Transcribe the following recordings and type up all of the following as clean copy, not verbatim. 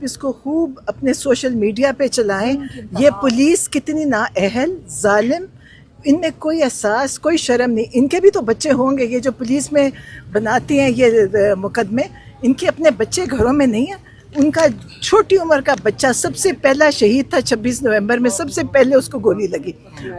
آپ اس کو خوب اپنے سوشل میڈیا پہ چلائیں. یہ پولیس کتنی نااہل ظالم، ان میں کوئی احساس کوئی شرم نہیں. ان کے بھی تو بچے ہوں گے، یہ جو پولیس میں بناتی ہیں یہ مقدمے، ان کے اپنے بچے گھروں میں نہیں ہیں. ان کا چھوٹی عمر کا بچہ سب سے پہلا شہید تھا 26 نومبر میں، سب سے پہلے اس کو گولی لگی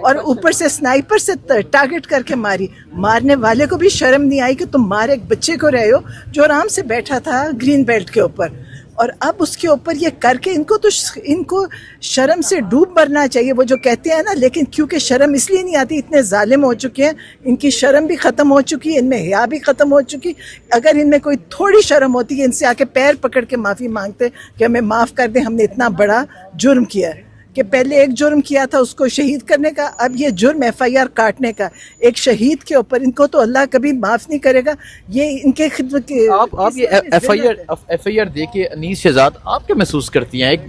اور اوپر سے سنائپر سے ٹارگٹ کر کے ماری. مارنے والے کو بھی شرم نہیں آئی کہ تم مارے ایک بچے کو رہے ہو جو آرام سے بیٹھا تھا گرین بیلٹ کے اوپر، اور اب اس کے اوپر یہ کر کے ان کو شرم سے ڈوب مرنا چاہیے. وہ جو کہتے ہیں نا، لیکن کیونکہ شرم اس لیے نہیں آتی، اتنے ظالم ہو چکے ہیں، ان کی شرم بھی ختم ہو چکی ہے، ان میں حیا بھی ختم ہو چکی. اگر ان میں کوئی تھوڑی شرم ہوتی ہے، ان سے آ کے پیر پکڑ کے معافی مانگتے کہ ہمیں معاف کر دیں، ہم نے اتنا بڑا جرم کیا ہے. کہ پہلے ایک جرم کیا تھا اس کو شہید کرنے کا، اب یہ جرم FIR کاٹنے کا ایک شہید کے اوپر. ان کو تو اللہ کبھی معاف نہیں کرے گا. یہ ان کے خدمت کے آپ یہ FIR دیکھ کے انیس شہزاد آپ کیا محسوس کرتی ہیں؟ ایک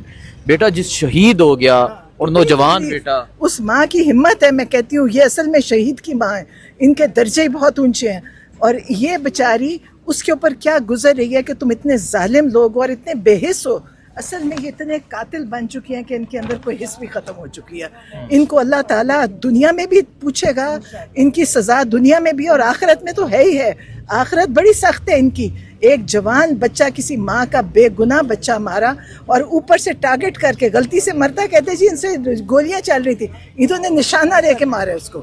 بیٹا جس شہید ہو گیا اور نوجوان بیٹا، اس ماں کی ہمت ہے. میں کہتی ہوں یہ اصل میں شہید کی ماں ہے، ان کے درجے بہت اونچے ہیں. اور یہ بیچاری اس کے اوپر کیا گزر رہی ہے کہ تم اتنے ظالم لوگ ہو اور اتنے بے حس ہو. اصل میں یہ اتنے قاتل بن چکی ہیں کہ ان کے اندر کوئی حس بھی ختم ہو چکی ہے. ان کو اللہ تعالیٰ دنیا میں بھی پوچھے گا، ان کی سزا دنیا میں بھی اور آخرت میں تو ہے ہی ہے. آخرت بڑی سخت ہے ان کی. ایک جوان بچہ کسی ماں کا بے گناہ بچہ مارا اور اوپر سے ٹارگٹ کر کے، غلطی سے مرتا کہتے جی ان سے گولیاں چل رہی تھی، انہوں نے نشانہ لے کے مارے اس کو.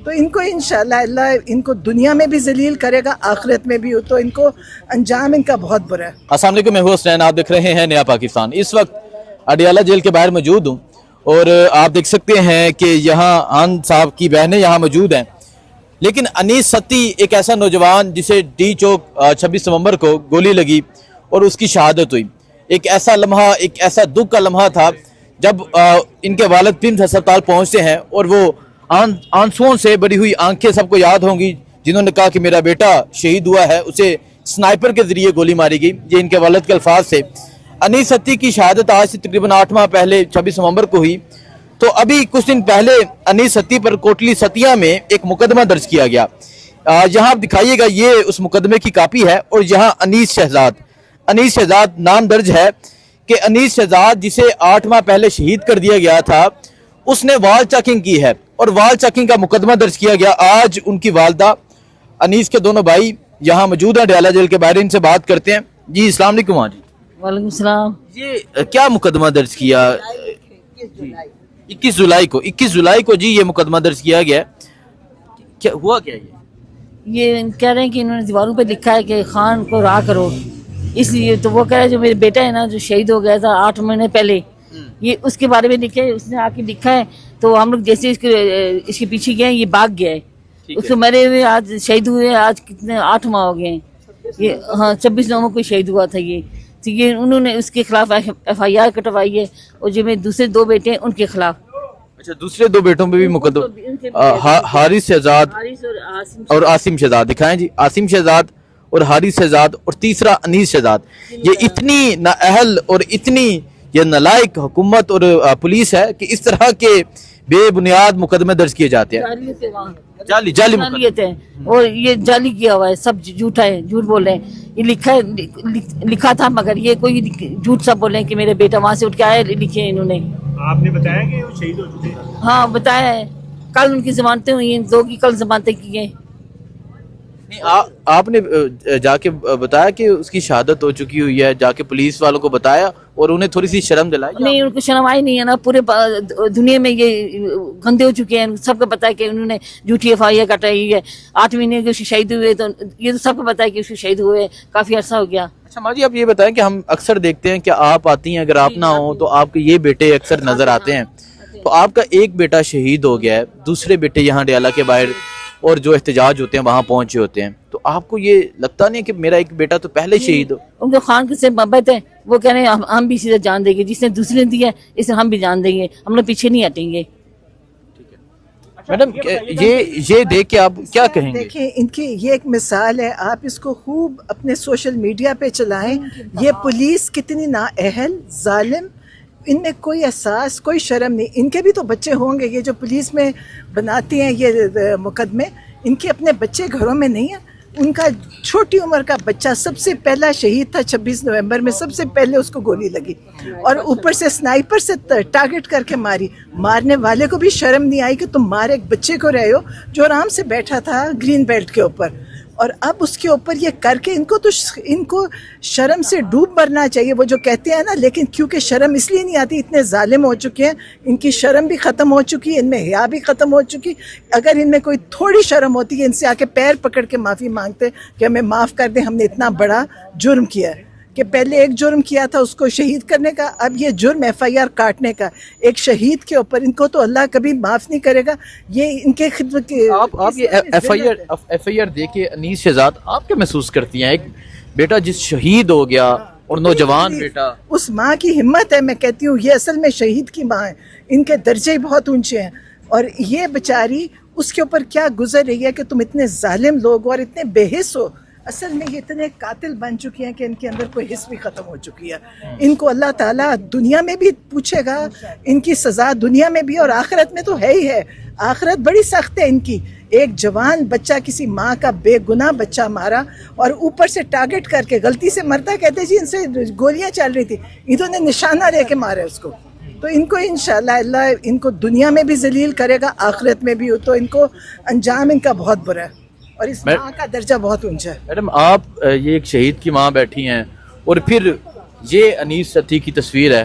تو ان کو انشاءاللہ اللہ ان کو دنیا میں بھی ذلیل کرے گا، آخرت میں بھی. ہو تو ان کو انجام ان کا بہت برا ہے. السلام علیکم، میں ہوں حسین، آپ دیکھ رہے ہیں نیا پاکستان. اس وقت اڈیالہ جیل کے باہر موجود ہوں اور آپ دیکھ سکتے ہیں کہ یہاں آن صاحب کی بہنیں یہاں موجود ہیں. لیکن انیس ستی ایک ایسا نوجوان جسے ڈی چوک 26 نومبر کو گولی لگی اور اس کی شہادت ہوئی، ایک ایسا لمحہ، ایک ایسا دکھ کا لمحہ تھا جب ان کے والد پنڈ ہسپتال پہنچتے ہیں اور وہ آنسوؤں سے بڑی ہوئی آنکھیں سب کو یاد ہوں گی جنہوں نے کہا کہ میرا بیٹا شہید ہوا ہے، اسے سنائپر کے ذریعے گولی ماری گئی. یہ ان کے والد کے الفاظ سے. انیس ستی کی شہادت آج سے تقریباً 8 ماہ پہلے 26 نومبر کو ہوئی. تو ابھی کچھ دن پہلے انیس ستی پر کوٹلی ستیا میں ایک مقدمہ درج کیا گیا. یہاں آپ دکھائیے گا، یہ اس مقدمے کی کاپی ہے اور یہاں انیس شہزاد نام درج ہے کہ انیس شہزاد جسے 8 ماہ پہلے شہید کر دیا گیا تھا، اس نے وال چیکنگ کی ہے اور وال چیکنگ کا مقدمہ درج کیا گیا. آج ان کی والدہ، انیس کے دونوں بھائی یہاں موجود ہیں اڈیالہ جیل کے باہر، ان سے بات کرتے ہیں. جی السلام علیکم. جی وعلیکم السلام. یہ کیا مقدمہ درج کیا؟ 21 جولائی کو جی یہ مقدمہ درج کیا گیا. کیا ہوا؟ کیا یہ کہہ رہے ہیں کہ انہوں نے دیواروں پہ لکھا ہے کہ خان کو رہا کرو، اس لیے تو وہ کہہ رہے ہیں جو میرے بیٹا ہے نا جو شہید ہو گیا تھا 8 مہینے پہلے، یہ اس کے بارے میں لکھا ہے، اس نے آ کے لکھا ہے. تو ہم لوگ جیسے اس کے پیچھے گئے، یہ بھاگ گیا ہے. اس کو مرے ہوئے آج شہید ہوئے، آج کتنے 8 ماہ ہو گئے ہیں. یہ 26 نومبر کو شہید ہوا تھا. تو یہ انہوں نے اس کے خلاف FIR کٹوائی ہے اور جو میرے دوسرے 2 بیٹے ہیں ان کے خلاف. اچھا، دوسرے 2 بیٹوں پہ بھی مقدمہ، حارث شہزاد اور عاصم شہزاد. دکھائیں جی، عاصم شہزاد اور حارث شہزاد اور تیسرا انیس شہزاد. یہ اتنی نااہل اور اتنی یہ نالائق حکومت اور پولیس ہے کہ اس طرح کے بے بنیاد مقدمے درج کیے جاتے ہیں. جعلی ہے اور یہ جعلی کیا ہوا ہے، سب جھوٹا ہے، جھوٹ بول رہے ہیں. یہ لکھا تھا مگر یہ کوئی جھوٹ سب بول رہے ہیں کہ میرے بیٹا وہاں سے اٹھ کے آئے، لکھے ہیں انہوں نے. آپ نے بتایا کہ وہ شہید ہو چکے ہیں؟ ہاں بتایا ہے، کل ان کی ضمانتیں ہوئی ہیں، 2 کی کل ضمانتیں کی ہیں. آپ نے جا کے بتایا کہ اس کی شہادت ہو چکی ہوئی ہے، جا کے پولیس والوں کو بتایا اور انہیں تھوڑی سی شرم دلائی؟ نہیں، ان کو شرم آئی نہیں ہے نا. پورے دنیا میں یہ گندے ہو چکے ہیں، سب کو پتا ہے کہ انہوں نے جھوٹی FIR کٹائی ہے. 8 مہینے کے شہید ہوئے، تو یہ تو سب کو پتا ہے کہ اس کے شہید ہوئے کافی عرصہ ہو گیا. اچھا ماں جی، آپ یہ بتائیں کہ ہم اکثر دیکھتے ہیں کہ آپ آتی ہیں، اگر آپ نہ ہوں تو آپ کے یہ بیٹے اکثر نظر آتے ہیں. تو آپ کا ایک بیٹا شہید ہو گیا ہے، دوسرے بیٹے یہاں اڈیالہ کے باہر اور جو احتجاج ہوتے ہیں وہاں پہنچے ہوتے ہیں. تو آپ کو یہ لگتا نہیں کہ میرا ایک بیٹا تو پہلے شہید ہو؟ ان کو خان سے محبت ہے، وہ کہہ رہے ہیں ہم بھی اسی سے جان دیں گے، جس نے دوسرے نے دیا اسے ہم بھی جان دیں گے، ہم لوگ پیچھے نہیں ہٹیں گے. میڈم یہ دیکھ کے آپ کیا کہیں گے؟ دیکھیں ان کی یہ ایک مثال ہے، آپ اس کو خوب اپنے سوشل میڈیا پہ چلائیں. یہ پولیس کتنی نااہل ظالم، ان میں کوئی احساس کوئی شرم نہیں. ان کے بھی تو بچے ہوں گے، یہ جو پولیس میں بناتی ہیں یہ مقدمے، ان کے اپنے بچے گھروں میں نہیں ہیں. ان کا چھوٹی عمر کا بچہ سب سے پہلا شہید تھا 26 نومبر میں، سب سے پہلے اس کو گولی لگی اور اوپر سے سنائپر سے ٹارگٹ کر کے ماری. مارنے والے کو بھی شرم نہیں آئی کہ تم مارے ایک بچے کو رہے ہو جو آرام سے بیٹھا تھا گرین بیلٹ کے اوپر، اور اب اس کے اوپر یہ کر کے ان کو شرم سے ڈوب مرنا چاہیے. وہ جو کہتے ہیں نا، لیکن کیونکہ شرم اس لیے نہیں آتی، اتنے ظالم ہو چکے ہیں، ان کی شرم بھی ختم ہو چکی ہے، ان میں حیا بھی ختم ہو چکی. اگر ان میں کوئی تھوڑی شرم ہوتی ہے، ان سے آ کے پیر پکڑ کے معافی مانگتے کہ ہمیں معاف کر دیں، ہم نے اتنا بڑا جرم کیا ہے. کہ پہلے ایک جرم کیا تھا اس کو شہید کرنے کا، اب یہ جرم FIR کاٹنے کا ایک شہید کے اوپر. ان کو تو اللہ کبھی معاف نہیں کرے گا. یہ ان کے خدمت کے آپ یہ FIR دیکھ کے انیس شہزاد آپ کیا محسوس کرتی ہیں؟ ایک بیٹا جس شہید ہو گیا اور نوجوان بیٹا، اس ماں کی ہمت ہے. میں کہتی ہوں یہ اصل میں شہید کی ماں ہے، ان کے درجے بہت اونچے ہیں، اور یہ بیچاری اس کے اوپر کیا گزر رہی ہے کہ تم اتنے ظالم لوگ ہو اور اتنے بے حس ہو. اصل میں یہ اتنے قاتل بن چکی ہیں کہ ان کے اندر کوئی حس بھی ختم ہو چکی ہے. ان کو اللہ تعالیٰ دنیا میں بھی پوچھے گا، ان کی سزا دنیا میں بھی اور آخرت میں تو ہے ہی ہے. آخرت بڑی سخت ہے ان کی. ایک جوان بچہ کسی ماں کا بے گناہ بچہ مارا اور اوپر سے ٹارگٹ کر کے غلطی سے مرتا، کہتے جی ان سے گولیاں چل رہی تھی، انہوں نے نشانہ لے کے مارا اس کو. تو ان کو انشاءاللہ اللہ ان کو دنیا میں بھی ذلیل کرے گا، آخرت میں بھی. تو ان کو انجام ان کا بہت برا ہے اور اس ماں کا درجہ بہت اونچا ہے. میڈم آپ یہ ایک شہید کی ماں بیٹھی ہیں اور پھر یہ انیس ستی کی تصویر ہے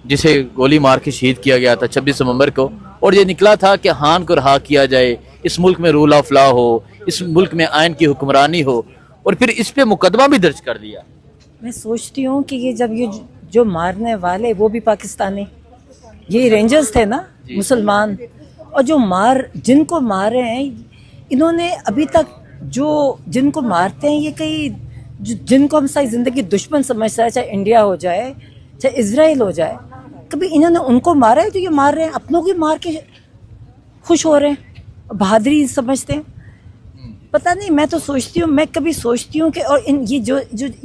جسے گولی مار کے شہید کیا گیا تھا 26 نومبر کو، اور یہ نکلا تھا کہ خان کو رہا کیا جائے، اس ملک میں رول آف لا ہو، اس ملک میں آئین کی حکمرانی ہو، اور پھر اس پہ مقدمہ بھی درج کر دیا. میں سوچتی ہوں کہ یہ جب یہ جو مارنے والے وہ بھی پاکستانی، یہ رینجرز تھے نا مسلمان، اور جو جن کو مار رہے ہیں انہوں نے ابھی تک جن کو مارتے ہیں یہ کئی جن کو ہم ساری زندگی دشمن سمجھتا ہے، چاہے انڈیا ہو جائے چاہے اسرائیل ہو جائے، کبھی انہوں نے ان کو مارا ہے جو یہ مار رہے ہیں اپنوں کو مار کے خوش ہو رہے ہیں، بہادری سمجھتے ہیں. پتہ نہیں، میں تو سوچتی ہوں، میں کبھی سوچتی ہوں کہ اور یہ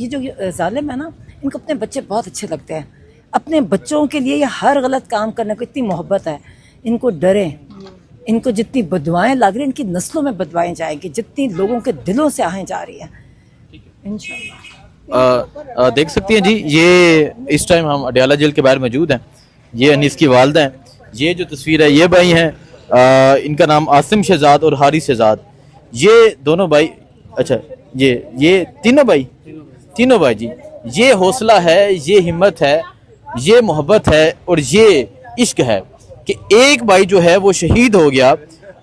جو ظالم ہے نا، ان کو اپنے بچے بہت اچھے لگتے ہیں. اپنے بچوں کے لیے یہ ہر غلط کام کرنے کو اتنی محبت ہے. ان کو ڈریں، ان کو جتنی بدوائیں لگ رہی ہیں ان کی نسلوں میں بدوائیں جائیں گی، جتنی لوگوں کے دلوں سے آہیں جا رہی ہیں انشاءاللہ. دیکھ سکتی ہیں جی، یہ اس ٹائم ہم اڈیالہ جیل کے باہر موجود ہیں. یہ انیس کی والدہ ہیں. یہ جو تصویر ہے یہ بھائی ہیں، ان کا نام عاصم شہزاد اور حارث شہزاد. یہ دونوں بھائی، اچھا یہ تینوں بھائی جی. یہ حوصلہ ہے، یہ ہمت ہے، یہ محبت ہے اور یہ عشق ہے کہ ایک بھائی جو ہے وہ شہید ہو گیا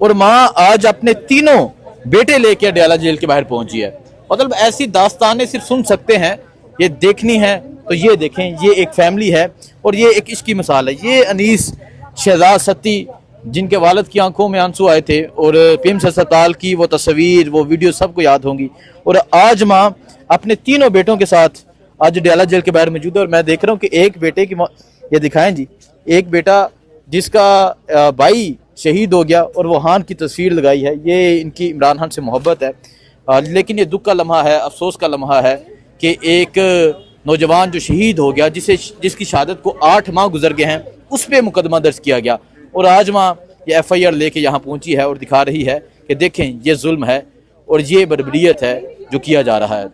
اور ماں آج اپنے تینوں بیٹے لے کے اڈیالہ جیل کے باہر پہنچی ہے. مطلب ایسی داستانیں صرف سن سکتے ہیں، یہ دیکھنی ہے تو یہ دیکھیں. یہ ایک فیملی ہے اور یہ ایک عشق کی مثال ہے. یہ انیس شہزاد ستی جن کے والد کی آنکھوں میں آنسو آئے تھے، اور PM ہسپتال کی وہ تصویر وہ ویڈیو سب کو یاد ہوں گی. اور آج ماں اپنے تینوں بیٹوں کے ساتھ آج اڈیالہ جیل کے باہر موجود ہے. اور میں دیکھ رہا ہوں کہ ایک بیٹے کی یہ دکھائیں جی، ایک بیٹا جس کا بھائی شہید ہو گیا اور وہ خان کی تصویر لگائی ہے. یہ ان کی عمران خان سے محبت ہے. لیکن یہ دکھ کا لمحہ ہے، افسوس کا لمحہ ہے کہ ایک نوجوان جو شہید ہو گیا، جس کی شہادت کو 8 ماہ گزر گئے ہیں، اس پہ مقدمہ درج کیا گیا. اور آج ماں یہ FIR لے کے یہاں پہنچی ہے اور دکھا رہی ہے کہ دیکھیں یہ ظلم ہے اور یہ بربریت ہے جو کیا جا رہا ہے.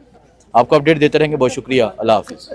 آپ کو اپڈیٹ دیتے رہیں گے. بہت شکریہ. اللہ حافظ.